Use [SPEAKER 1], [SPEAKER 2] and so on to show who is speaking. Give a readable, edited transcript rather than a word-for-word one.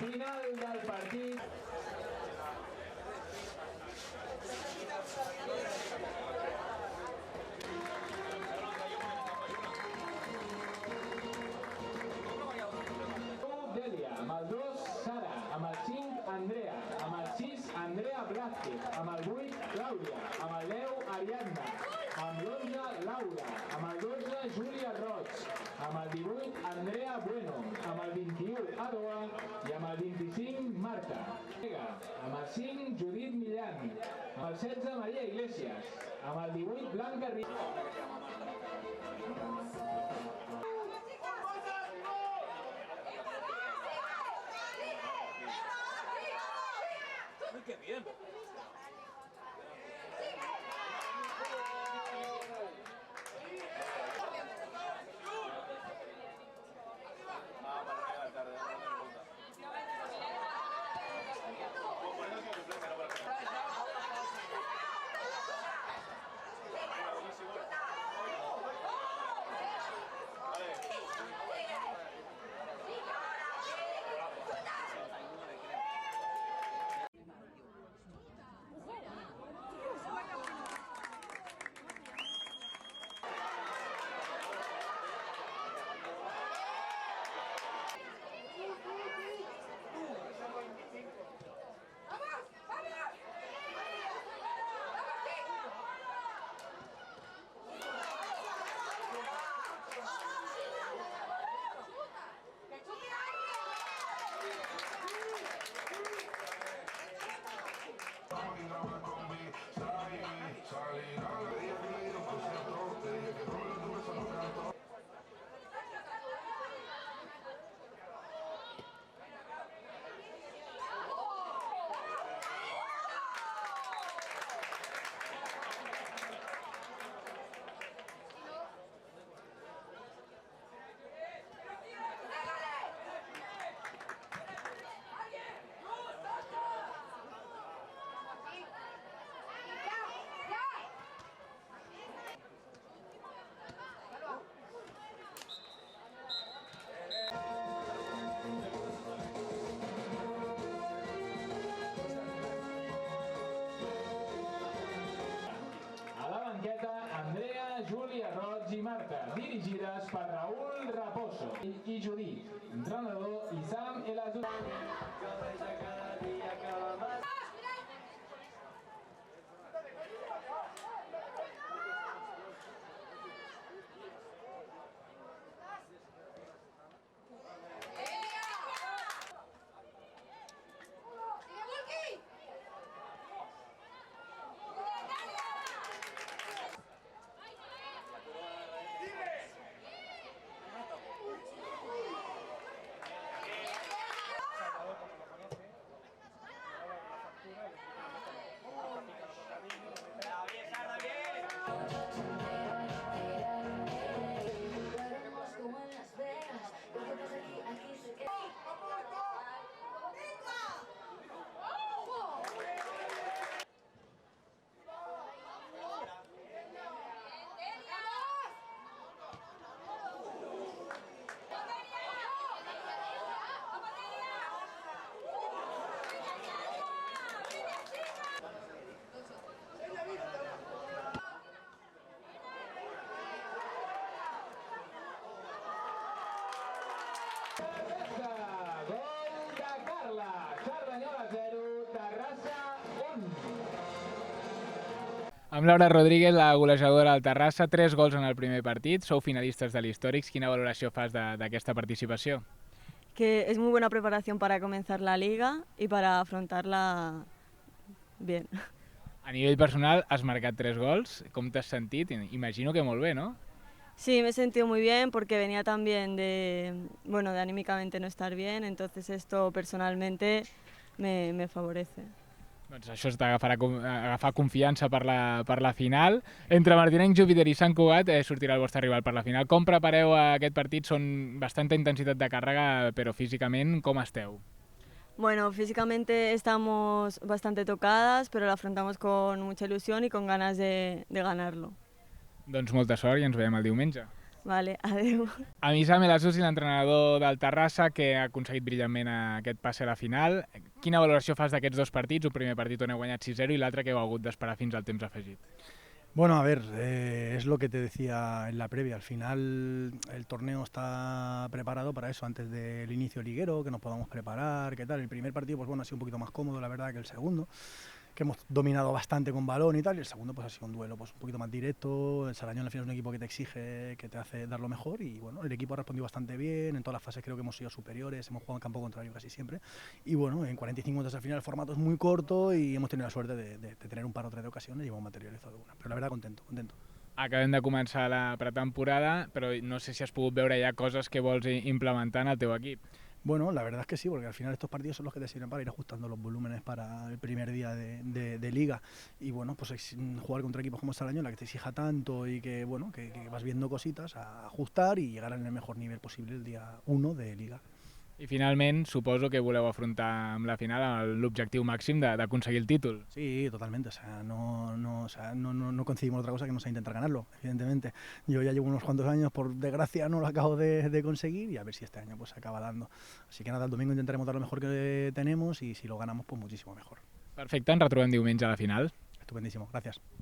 [SPEAKER 1] Final del partit. Dèlia, amb el 2, Sara, amb el 5, Andrea, amb el 6, Andrea Blázquez, amb el 8, Clàudia, amb el 10, Ariadna, amb l'11, Laura, amb el 12, Júlia Roig, amb el 18, Andrea Bueno, amb el 21, Adoa i amb el 25, Marta. Amb el 5, Judit Millán, amb el 16, Maria Iglesias, amb el 18, Blanca Rico.
[SPEAKER 2] ¡Qué bien!
[SPEAKER 1] Andrea, Júlia Roig i Marta, dirigides per Raúl Raposo i Judit, entrenador Isam El Azul.
[SPEAKER 3] Amb Laura Rodríguez, la golejadora del Terrassa, 3 gols en el primer partit. Sou finalistes de l'Històrics. Quina valoració fas d'aquesta participació?
[SPEAKER 4] Que es muy buena preparación para comenzar la liga y para afrontarla bien.
[SPEAKER 3] A nivell personal, has marcat 3 gols. Com t'has sentit? Imagino que molt bé, no?
[SPEAKER 4] Sí, me he sentido muy bien porque venía también de anímicamente no estar bien, entonces esto personalmente me favorece.
[SPEAKER 3] Doncs això és d'agafar confiança per la final. Entre Martinenc, Júpiter i Sant Cugat sortirà el vostre rival per la final. Com prepareu aquest partit? Són bastanta intensitat de càrrega, però físicament com esteu?
[SPEAKER 4] Bueno, físicamente estamos bastante tocadas, pero lo afrontamos con mucha ilusión y con ganas de ganarlo.
[SPEAKER 3] Doncs molta sort i ens veiem el diumenge.
[SPEAKER 4] Vale, adeu.
[SPEAKER 3] Amisam El Azusi, l'entrenador del Terrassa, que ha aconseguit brillantment aquest passe a la final. Quina valoració fas d'aquests dos partits? Un primer partit on heu guanyat 6-0 i l'altre que heu hagut d'esperar fins al temps afegit.
[SPEAKER 2] Bueno, a ver, es lo que te decía en la previa. Al final el torneo está preparado para eso, antes del inicio liguero, que nos podamos preparar, qué tal. El primer partido, pues bueno, ha sido un poquito más cómodo, la verdad, que el segundo, que hemos dominado bastante con balón y tal. Y el segundo, pues ha sido un duelo pues un poquito más directo. El Sarañón al final es un equipo que te exige, que te hace dar lo mejor. Y bueno, el equipo ha respondido bastante bien. En todas las fases creo que hemos sido superiores. Hemos jugado en campo contrario casi siempre. Y bueno, en 45 minutos al final el formato es muy corto y hemos tenido la suerte de tener un par o tres de ocasiones y hemos materializado una. Pero la verdad, contento.
[SPEAKER 3] Acabem de començar la pretemporada, però no sé si has pogut veure ja coses que vols implementar en el teu equip.
[SPEAKER 2] Bueno, la verdad es que sí, porque al final estos partidos son los que te sirven para ir ajustando los volúmenes para el primer día de liga. Y bueno, pues jugar contra equipos como Sarañón, la que te exija tanto y que bueno, que vas viendo cositas a ajustar y llegar en el mejor nivel posible el día 1 de liga.
[SPEAKER 3] I finalment, suposo que voleu afrontar amb la final l'objectiu màxim d'aconseguir el títol.
[SPEAKER 2] Sí, totalmente. O sea, no concebimos otra cosa que no sea intentar ganarlo, evidentemente. Yo ya llevo unos cuantos años, por desgracia no lo acabo de conseguir y a ver si este año pues se acaba dando. Así que nada, el domingo intentaremos dar lo mejor que tenemos y si lo ganamos, pues muchísimo mejor.
[SPEAKER 3] Perfecte, ens retrobem diumenge a la final.
[SPEAKER 2] Estupendísimo, gracias.